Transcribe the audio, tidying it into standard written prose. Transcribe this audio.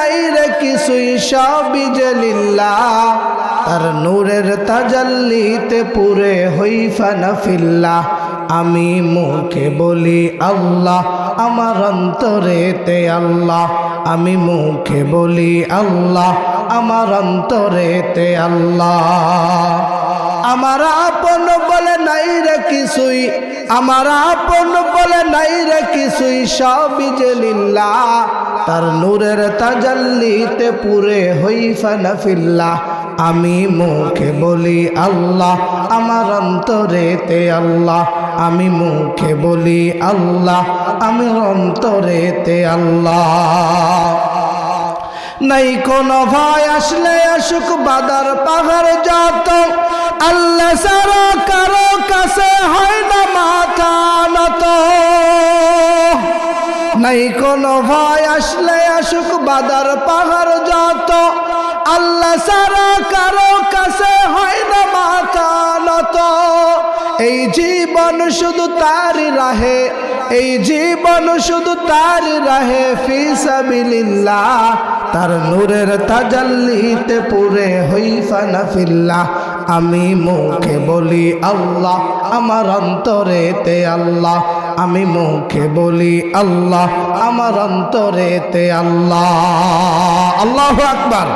নাই রে কিছুই সবই যে লিল্লাহ তার নূরের তাজাল্লিতে পুরে হই ফানা ফিল্লাহ আমি মুখে বলি আল্লাহ আমার অন্তরেতে আল্লাহ আমি মুখে বলি আল্লাহ আমার অন্তরেতে আল্লাহ আমার আপন বলে নাই রে কিছুই আমার আপন বলে নাই রে কিছুই সবই যে লিল্লাহ তার নূরের তাজাল্লিতে পুরে হই ফানা ফিল্লাহ আমি মুখে বলি আল্লাহ আমার অন্তরেতে আল্লাহ আমি মুখে বলি আল্লাহ আমি অন্তরেতে আল্লাহ নাই কোনো ভয় আসলে আসুক বাদার পাহাড় যত আল্লাহ ছাড়া কারো কাছে হয় না মাথা নত নাই কোনো ভয় আসলে আসুক বাদার পাহাড় যত আল্লাহ ছাড়া কারো কাছে হয় না মাথা নত এই জীবন শুধু তারই রাহে এই জীবন শুধু তারই রাহে ফি সাবিলিল্লাহ তার নূরের তাজাল্লিতে পুরে হই ফানা ফিল্লাহ আমি মুখে বলি আল্লাহ আমার অন্তরেতে আল্লাহ আমি মুখে বলি আল্লাহ আমার অন্তরেতে আল্লাহ আল্লাহু আকবার